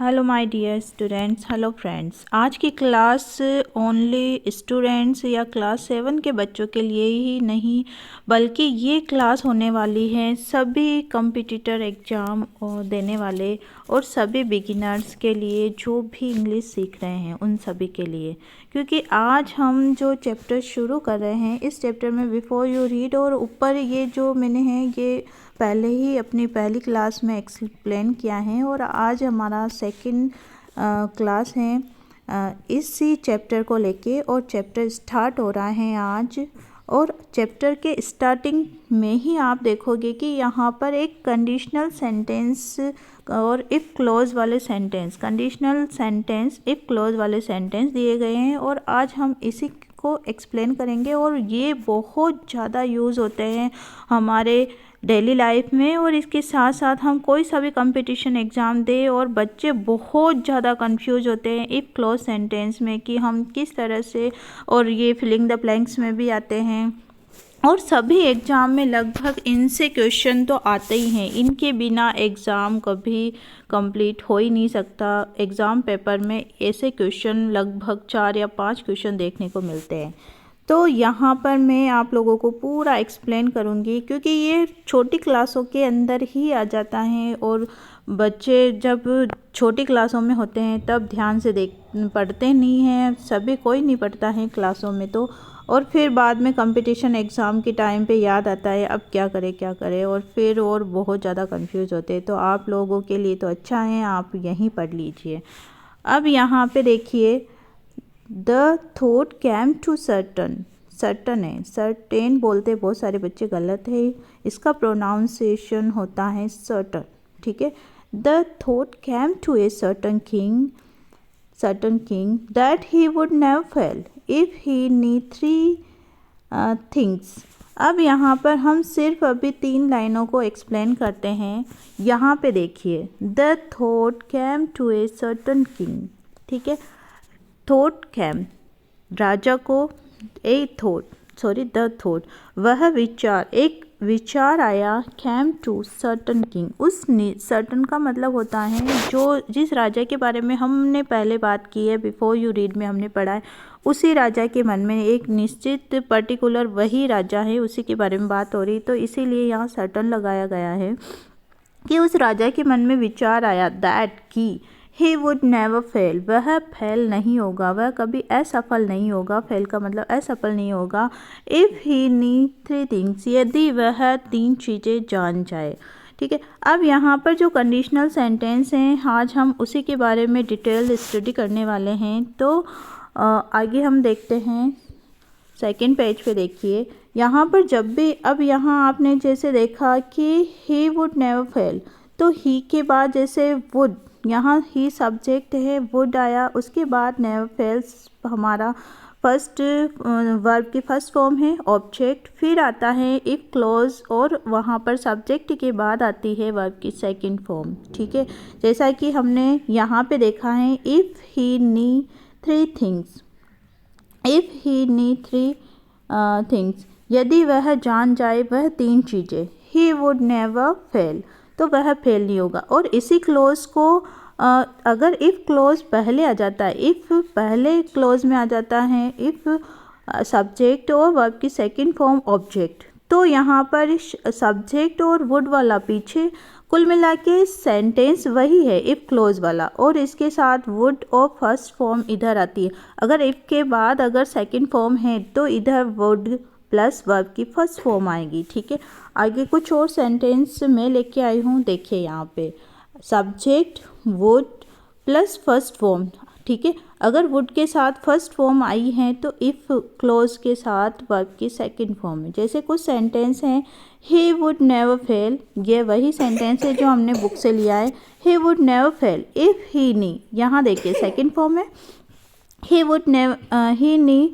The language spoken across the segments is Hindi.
Hello my dear students, hello friends. आज की क्लास ओनली स्टूडेंट्स या क्लास 7 के बच्चों के लिए ही नहीं, बल्कि ये क्लास होने वाली है सभी कॉम्पिटिटर एग्ज़ाम और देने वाले और सभी बिगिनर्स के लिए जो भी इंग्लिश सीख रहे हैं उन सभी के लिए। क्योंकि आज हम जो चैप्टर शुरू कर रहे हैं, इस चैप्टर में बिफोर यू रीड और ऊपर ये जो मैंने है ये पहले ही अपनी पहली क्लास में एक्सप्लेन किया है और आज हमारा सेकंड क्लास है इसी चैप्टर को लेके। और चैप्टर स्टार्ट हो रहा है आज। और चैप्टर के स्टार्टिंग में ही आप देखोगे कि यहाँ पर एक कंडीशनल सेंटेंस और इफ़ क्लोज वाले sentence, conditional sentence if close वाले सेंटेंस दिए गए हैं और आज हम इसी को एक्सप्लेन करेंगे। और ये बहुत ज़्यादा यूज़ होते हैं हमारे डेली लाइफ में, और इसके साथ साथ हम कोई सा भी कंपटीशन एग्ज़ाम दे और बच्चे बहुत ज़्यादा कंफ्यूज होते हैं इफ़ क्लोज सेंटेंस में कि हम किस तरह से, और ये फिलिंग द ब्लैंक्स में भी आते हैं और सभी एग्ज़ाम में लगभग इनसे क्वेश्चन तो आते ही हैं। इनके बिना एग्ज़ाम कभी कंप्लीट हो ही नहीं सकता। एग्ज़ाम पेपर में ऐसे क्वेश्चन लगभग 4 या 5 क्वेश्चन देखने को मिलते हैं। तो यहाँ पर मैं आप लोगों को पूरा एक्सप्लेन करूँगी क्योंकि ये छोटी क्लासों के अंदर ही आ जाता है और बच्चे जब छोटी क्लासों में होते हैं तब ध्यान से पढ़ते नहीं हैं, सभी कोई नहीं पढ़ता है क्लासों में तो, और फिर बाद में कंपटीशन एग्ज़ाम के टाइम पे याद आता है अब क्या करें और फिर और बहुत ज़्यादा कंफ्यूज होते हैं। तो आप लोगों के लिए तो अच्छा है, आप यहीं पढ़ लीजिए। अब यहाँ पे देखिए, the thought came to certain है, सर्टेन बोलते बहुत सारे बच्चे गलत है, इसका प्रोनाउंसिएशन होता है सर्टन, ठीक है। The thought came to a certain king that he would never fail if he need 3 things. अब यहाँ पर हम सिर्फ अभी 3 लाइनों को एक्सप्लेन करते हैं। यहाँ पे देखिए, the thought came to a certain king, ठीक है। थॉट कैम, राजा को, द थॉट वह विचार, एक विचार आया, कैम टू सर्टन किंग, उस सर्टन का मतलब होता है जो जिस राजा के बारे में हमने पहले बात की है, बिफोर यू रीड में हमने पढ़ा है, उसी राजा के मन में एक निश्चित पर्टिकुलर वही राजा है, उसी के बारे में बात हो रही। तो इसीलिए यहाँ सर्टन लगाया गया है कि उस राजा के मन में विचार आया, दैट की ही वुड नेवर फेल, वह फेल नहीं होगा, वह कभी असफल नहीं होगा, फेल का मतलब असफल नहीं होगा, इफ़ ही नीड 3 थिंग्स, यदि वह 3 चीज़ें जान जाए, ठीक है। अब यहाँ पर जो कंडीशनल सेंटेंस हैं आज हम उसी के बारे में डिटेल स्टडी करने वाले हैं। तो आगे हम देखते हैं, सेकेंड पेज पे देखिए, यहाँ पर जब भी, अब यहाँ आपने जैसे देखा कि ही वुड नेवर फेल, तो ही के बाद जैसे वुड, यहाँ ही सब्जेक्ट है, वुड आया, उसके बाद नेवर फेल्स हमारा फर्स्ट वर्ब की फर्स्ट फॉर्म है ऑब्जेक्ट, फिर आता है इफ़ क्लोज और वहाँ पर सब्जेक्ट के बाद आती है वर्ब की सेकंड फॉर्म, ठीक है। जैसा कि हमने यहाँ पे देखा है, if he need 3 things, if he need 3 things, यदि वह जान जाए वह 3 चीज़ें, ही वुड नेवर फेल, तो वह फेल नहीं होगा। और इसी क्लोज को अगर इफ़ क्लोज पहले आ जाता है, इफ़ पहले क्लोज में आ जाता है, इफ़ सब्जेक्ट और वर्ब की सेकंड फॉर्म ऑब्जेक्ट, तो यहाँ पर सब्जेक्ट और वुड वाला पीछे, कुल मिला के सेंटेंस वही है इफ़ क्लोज वाला, और इसके साथ वुड और फर्स्ट फॉर्म इधर आती है। अगर इफ़ के बाद अगर सेकंड फॉर्म है तो इधर वुड प्लस वर्ब की फर्स्ट फॉर्म आएगी, ठीक है। आगे कुछ और सेंटेंस मैं लेके आई हूँ, देखिए यहाँ पे subject would plus first form, ठीक है। अगर वुड के साथ फर्स्ट फॉर्म आई है तो इफ़ क्लोज के साथ वर्ब की सेकंड फॉर्म है। जैसे कुछ सेंटेंस हैं, ही वुड नेवर फेल, ये वही सेंटेंस है जो हमने बुक से लिया है, he would never fail if he knew, यहाँ देखिए सेकंड फॉर्म है, he would never, he knew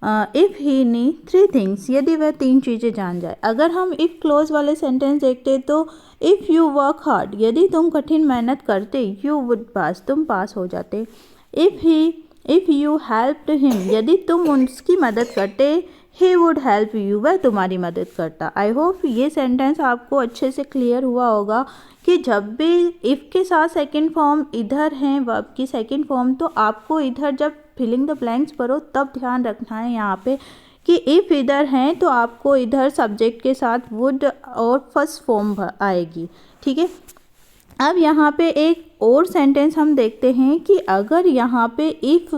if he knew 3 things, यदि वह 3 चीज़ें जान जाए। अगर हम इफ़ क्लोज वाले सेंटेंस देखते तो इफ़ यू वर्क हार्ड, यदि तुम कठिन मेहनत करते, यू वुड पास, तुम पास हो जाते। इफ़ यू हेल्प्ड हिम, यदि तुम उसकी मदद करते, ही वुड हेल्प यू, वह तुम्हारी मदद करता। आई होप ये सेंटेंस आपको अच्छे से क्लियर हुआ होगा कि जब भी इफ़ के साथ सेकंड फॉर्म इधर है वर्ब की सेकंड फॉर्म, तो आपको इधर जब फिलिंग द ब्लैंक्स करो तब ध्यान रखना है यहाँ पे कि इफ़ इधर हैं तो आपको इधर सब्जेक्ट के साथ वुड और फर्स्ट फॉर्म आएगी, ठीक है। अब यहाँ पे एक और सेंटेंस हम देखते हैं कि अगर यहाँ पे इफ़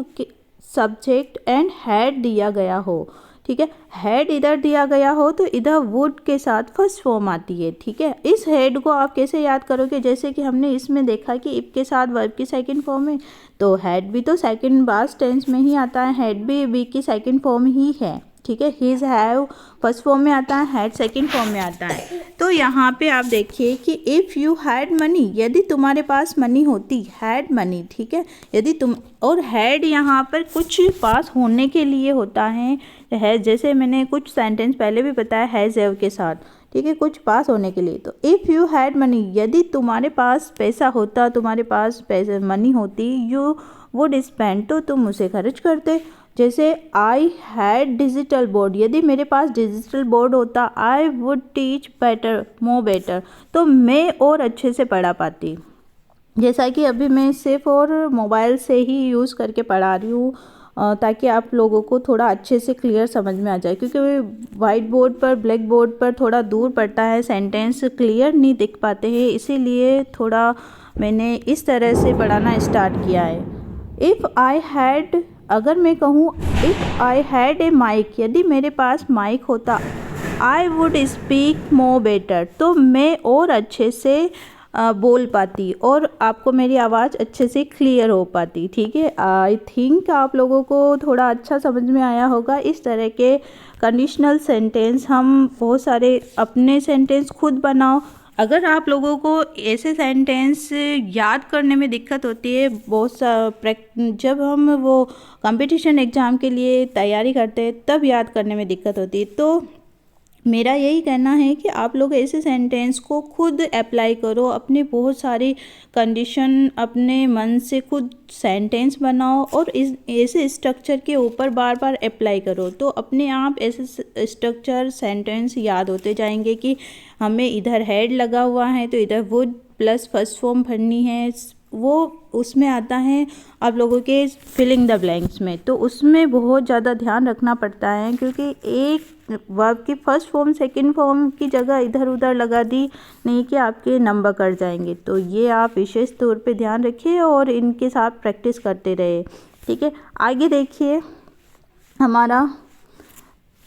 सब्जेक्ट एंड हैड दिया गया हो, ठीक है, हैड इधर दिया गया हो तो इधर वुड के साथ फर्स्ट फॉर्म आती है, ठीक है। इस हैड को आप कैसे याद करोगे, जैसे कि हमने इसमें देखा कि इफ़ के साथ वर्ब की सेकंड फॉर्म है, तो हैड भी तो सेकंड पास्ट टेंस में ही आता है, हैड भी बी की सेकंड फॉर्म ही है, ठीक है। हिज हैव फर्स्ट फॉर्म में आता है, हैड सेकंड फॉर्म में आता है। तो यहाँ पे आप देखिए कि इफ़ यू हैड मनी, यदि तुम्हारे पास मनी होती, हैड मनी, ठीक है, यदि तुम, और हैड यहाँ पर कुछ पास होने के लिए होता है, जैसे मैंने कुछ सेंटेंस पहले भी बताया हैज़ हैव के साथ, ठीक है, कुछ पास होने के लिए। तो इफ़ यू हैड मनी, यदि तुम्हारे पास पैसा होता, तुम्हारे पास पैसे मनी होती, यू वुड स्पेंड, तो तुम उसे खर्च करते। जैसे आई हैड डिजिटल बोर्ड, यदि मेरे पास डिजिटल बोर्ड होता, I would teach better more better, तो मैं और अच्छे से पढ़ा पाती। जैसा कि अभी मैं सिर्फ और मोबाइल से ही यूज़ करके पढ़ा रही हूँ ताकि आप लोगों को थोड़ा अच्छे से क्लियर समझ में आ जाए, क्योंकि वाइट बोर्ड पर, ब्लैक बोर्ड पर थोड़ा दूर पड़ता है, सेंटेंस क्लियर नहीं दिख पाते हैं, इसीलिए थोड़ा मैंने इस तरह से पढ़ाना स्टार्ट किया है। इफ़ आई हैड, अगर मैं कहूँ if I had a mic, यदि मेरे पास माइक होता, I would speak more better, तो मैं और अच्छे से बोल पाती और आपको मेरी आवाज़ अच्छे से क्लियर हो पाती, ठीक है। आई थिंक आप लोगों को थोड़ा अच्छा समझ में आया होगा। इस तरह के कंडीशनल सेंटेंस हम बहुत सारे अपने सेंटेंस खुद बनाओ। अगर आप लोगों को ऐसे सेंटेंस याद करने में दिक्कत होती है, बहुत सा जब हम वो कंपटीशन एग्ज़ाम के लिए तैयारी करते हैं तब याद करने में दिक्कत होती है, तो मेरा यही कहना है कि आप लोग ऐसे सेंटेंस को खुद अप्लाई करो, अपनी बहुत सारी कंडीशन अपने मन से खुद सेंटेंस बनाओ और इस ऐसे स्ट्रक्चर के ऊपर बार बार अप्लाई करो, तो अपने आप ऐसे स्ट्रक्चर सेंटेंस याद होते जाएंगे कि हमें इधर हेड लगा हुआ है तो इधर वुड प्लस फर्स्ट फॉर्म भरनी है, वो उसमें आता है आप लोगों के फिलिंग द ब्लैंक्स में, तो उसमें बहुत ज़्यादा ध्यान रखना पड़ता है, क्योंकि एक वर्ब की फर्स्ट फॉर्म सेकंड फॉर्म की जगह इधर उधर लगा दी नहीं कि आपके नंबर कट जाएंगे। तो ये आप विशेष तौर पे ध्यान रखिए और इनके साथ प्रैक्टिस करते रहे, ठीक है। आगे देखिए, हमारा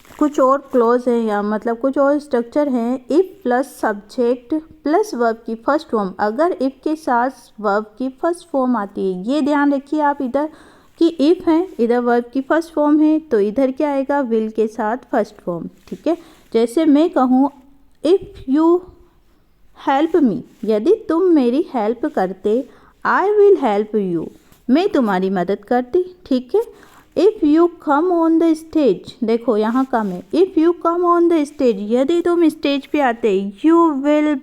कुछ और क्लॉज है या मतलब कुछ और स्ट्रक्चर है। If plus subject plus verb की फर्स्ट फॉर्म, अगर इफ़ के साथ वर्ब की फर्स्ट फॉर्म आती है, ये ध्यान रखिए आप इधर कि इफ़ है, इधर वर्ब की फर्स्ट फॉर्म है, तो इधर क्या आएगा, विल के साथ फर्स्ट फॉर्म, ठीक है। जैसे मैं कहूँ इफ़ यू हेल्प मी, यदि तुम मेरी हेल्प करते, आई विल हेल्प यू, मैं तुम्हारी मदद करती, ठीक है। If you come on the stage, देखो यहाँ कम है, if you come on the stage, यदि तुम स्टेज पे आते, यू विल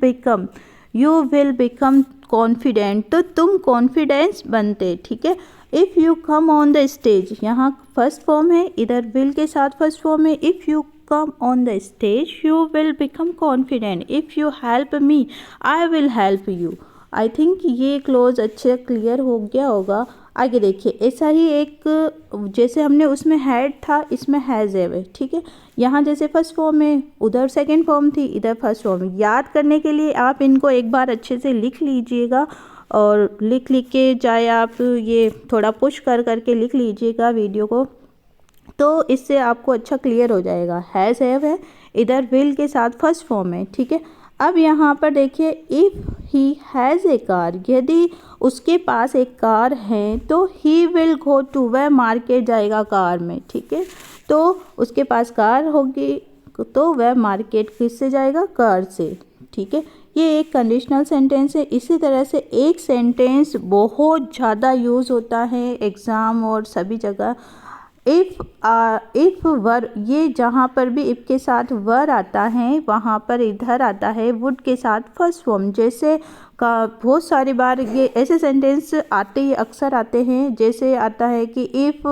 बिकम कॉन्फिडेंट, तो तुम कॉन्फिडेंस बनते, ठीक है। If you come on the stage, यहाँ फर्स्ट फॉर्म है, इधर विल के साथ फर्स्ट फॉर्म है, if you come on the stage you will become confident, if you help me I will help you. I think ये क्लोज अच्छे क्लियर हो गया होगा। आगे देखिए, ऐसा ही एक, जैसे हमने उसमें हैड था, इसमें हैज़ है, ठीक है। यहाँ जैसे फर्स्ट फॉर्म में, उधर सेकंड फॉर्म थी, इधर फर्स्ट फॉर्म। याद करने के लिए आप इनको एक बार अच्छे से लिख लीजिएगा और लिख के चाहे आप ये थोड़ा पुश कर करके लिख लीजिएगा वीडियो को, तो इससे आपको अच्छा क्लियर हो जाएगा। हैज़ है, इधर विल के साथ फर्स्ट फॉर्म है, ठीक है। अब यहाँ पर देखिए, if he has a car, यदि उसके पास एक कार है तो ही विल गो टू, वह मार्केट जाएगा कार में, ठीक है। तो उसके पास कार होगी तो वह मार्केट किससे जाएगा, कार से, ठीक है। ये एक कंडीशनल सेंटेंस है। इसी तरह से एक सेंटेंस बहुत ज़्यादा यूज़ होता है एग्ज़ाम और सभी जगह, इफ़ वर, ये जहाँ पर भी इफ़ के साथ वर आता है वहाँ पर इधर आता है वुड के साथ फर्स्ट फॉर्म। जैसे का बहुत सारी बार ये ऐसे सेंटेंस आते ही अक्सर आते हैं, जैसे आता है कि if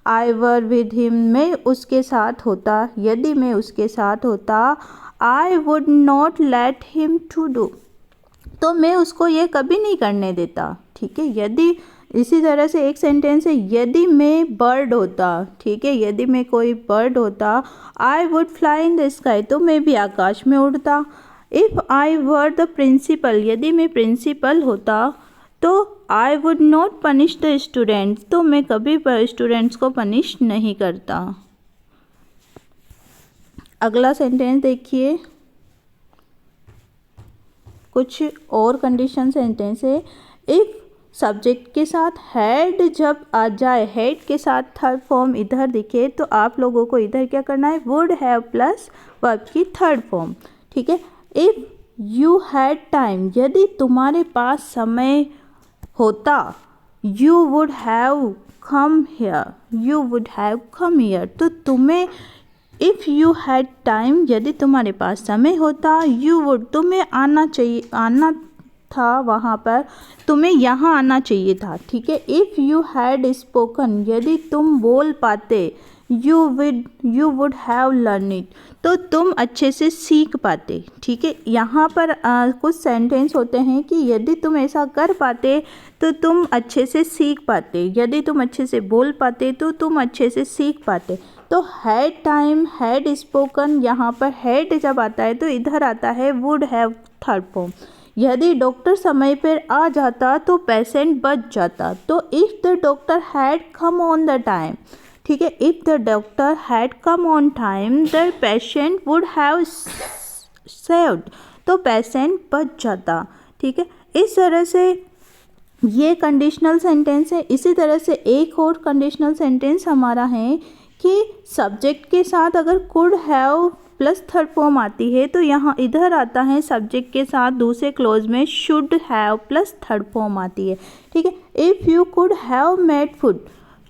I were with him, मैं उसके साथ होता, यदि मैं उसके साथ होता, I would not let him to do, तो मैं उसको ये कभी नहीं करने देता। ठीक है, यदि, इसी तरह से एक सेंटेंस है, यदि मैं बर्ड होता, ठीक है, यदि मैं कोई बर्ड होता, I would fly in the sky, तो मैं भी आकाश में उड़ता। If I were the principal, यदि मैं प्रिंसिपल होता, तो I would not punish the students, तो मैं कभी स्टूडेंट्स को पनिश नहीं करता। अगला सेंटेंस देखिए, कुछ और कंडीशन सेंटेंस है। इफ़ सब्जेक्ट के साथ हैड जब आ जाए, हैड के साथ थर्ड फॉर्म इधर दिखे, तो आप लोगों को इधर क्या करना है, वुड हैव प्लस वर्ब की थर्ड फॉर्म। ठीक है, इफ़ यू हैड टाइम, यदि तुम्हारे पास समय होता, you would have come here, you would have come here, तो तुम्हें, इफ़ यू हैड टाइम, यदि तुम्हारे पास समय होता, यू वुड, तुम्हें आना चाहिए, आना था वहाँ पर, तुम्हें यहाँ आना चाहिए था। ठीक है, इफ़ यू हैड स्पोकन, यदि तुम बोल पाते, you would have learn it, तो तुम अच्छे से सीख पाते। ठीक है, यहाँ पर कुछ सेंटेंस होते हैं कि यदि तुम ऐसा कर पाते तो तुम अच्छे से सीख पाते, यदि तुम अच्छे से बोल पाते तो तुम अच्छे से सीख पाते। तो हैड टाइम, हैड स्पोकन, यहाँ पर हैड जब आता है तो इधर आता है वुड हैव थर्ड फॉर्म। यदि डॉक्टर समय पर आ जाता तो पेशेंट बच जाता, तो if the doctor had come on the time, ठीक है, if the doctor had come on time the patient would have saved, तो पेशेंट बच जाता। ठीक है, इस तरह से ये कंडीशनल सेंटेंस है। इसी तरह से एक और कंडीशनल सेंटेंस हमारा है कि सब्जेक्ट के साथ अगर could have plus third form आती है, तो यहाँ इधर आता है सब्जेक्ट के साथ दूसरे क्लोज में should have plus third form आती है। ठीक है, if you could have made food,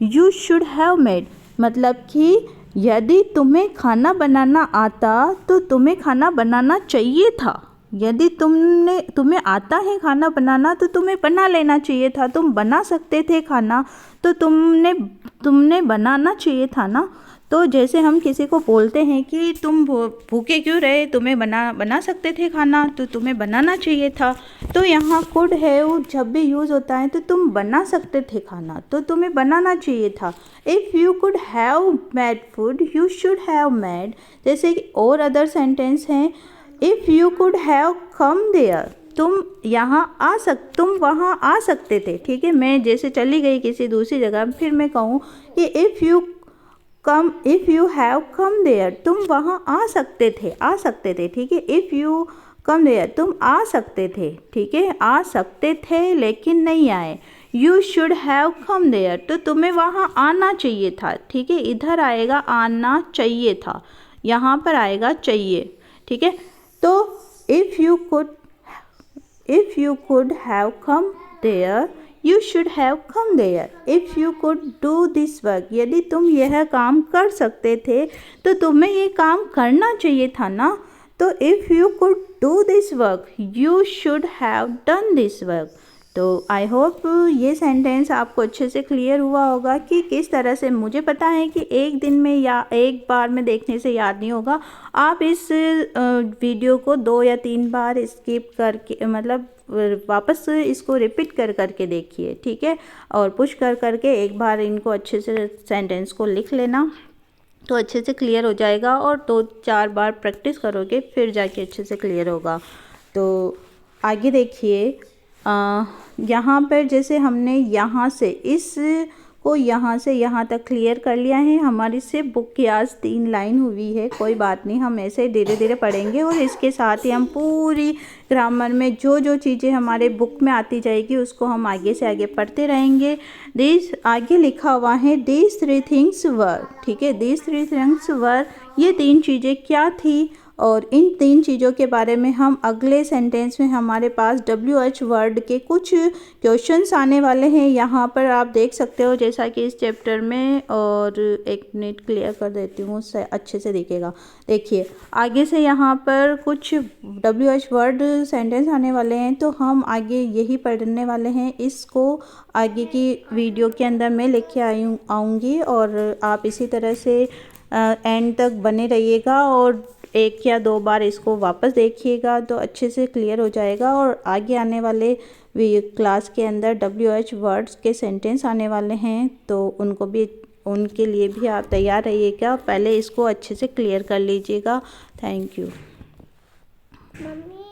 you should have made, मतलब कि यदि तुम्हें खाना बनाना आता तो तुम्हें खाना बनाना चाहिए था। यदि तुम्हें आता है खाना बनाना तो तुम्हें बना लेना चाहिए था, तुम बना सकते थे खाना, तो तुमने बनाना चाहिए था ना। तो जैसे हम किसी को बोलते हैं कि तुम भूखे क्यों रहे, तुम्हें बना सकते थे खाना, तो तुम्हें बनाना चाहिए था। तो यहाँ कुड हैव जब भी यूज़ होता है तो तुम बना सकते थे खाना, तो तुम्हें बनाना चाहिए था। If you could have made food, you should have made. जैसे कि और अदर सेंटेंस हैं, if you could have come there, तुम वहाँ आ सकते थे। ठीक है, मैं जैसे चली गई किसी दूसरी जगह, फिर मैं कहूँ कि if you have come there, तुम वहाँ आ सकते थे। ठीक है, इफ़ यू कम देयर, तुम आ सकते थे। ठीक है, आ सकते थे लेकिन नहीं आए। You should have come there, तो तुम्हें वहाँ आना चाहिए था। ठीक है, इधर आएगा आना चाहिए था, यहाँ पर आएगा चाहिए। ठीक है, तो if you could have come there, you should have come there. If you could do this work, यदि तुम यह काम कर सकते थे तो तुम्हें ये काम करना चाहिए था ना। तो if you could do this work, you should have done this work. तो आई होप ये सेंटेंस आपको अच्छे से क्लियर हुआ होगा कि किस तरह से, मुझे पता है कि एक दिन में या एक बार में देखने से याद नहीं होगा, आप इस वीडियो को 2 या 3 बार स्किप करके, मतलब वापस इसको रिपीट करके देखिए। ठीक है, और पुश करके एक बार इनको अच्छे से सेंटेंस को लिख लेना, तो अच्छे से क्लियर हो जाएगा, और 2-4 बार प्रैक्टिस करोगे फिर जाके अच्छे से क्लियर होगा। तो आगे देखिए, यहाँ पर जैसे हमने यहाँ से यहाँ तक क्लियर कर लिया है। हमारी से बुक की आज 3 लाइन हुई है, कोई बात नहीं, हम ऐसे धीरे धीरे पढ़ेंगे, और इसके साथ ही हम पूरी ग्रामर में जो चीज़ें हमारे बुक में आती जाएगी उसको हम आगे से आगे पढ़ते रहेंगे। आगे लिखा हुआ है these 3 things were। ठीक है, these 3 things were, ये 3 चीज़ें क्या थी, और इन 3 चीज़ों के बारे में हम अगले सेंटेंस में हमारे पास WH वर्ड के कुछ क्वेश्चंस आने वाले हैं। यहाँ पर आप देख सकते हो जैसा कि इस चैप्टर में, और एक मिनट क्लियर कर देती हूँ, उससे अच्छे से दिखेगा। देखिए आगे से यहाँ पर कुछ WH वर्ड सेंटेंस आने वाले हैं, तो हम आगे यही पढ़ने वाले हैं। इसको आगे की वीडियो के अंदर मैं लेके आऊँगी और आप इसी तरह से एंड तक बने रहिएगा और 1 या 2 बार इसको वापस देखिएगा तो अच्छे से क्लियर हो जाएगा। और आगे आने वाले क्लास के अंदर WH वर्ड्स के सेंटेंस आने वाले हैं, तो उनके लिए भी आप तैयार रहिएगा। पहले इसको अच्छे से क्लियर कर लीजिएगा। Thank you. मम्मी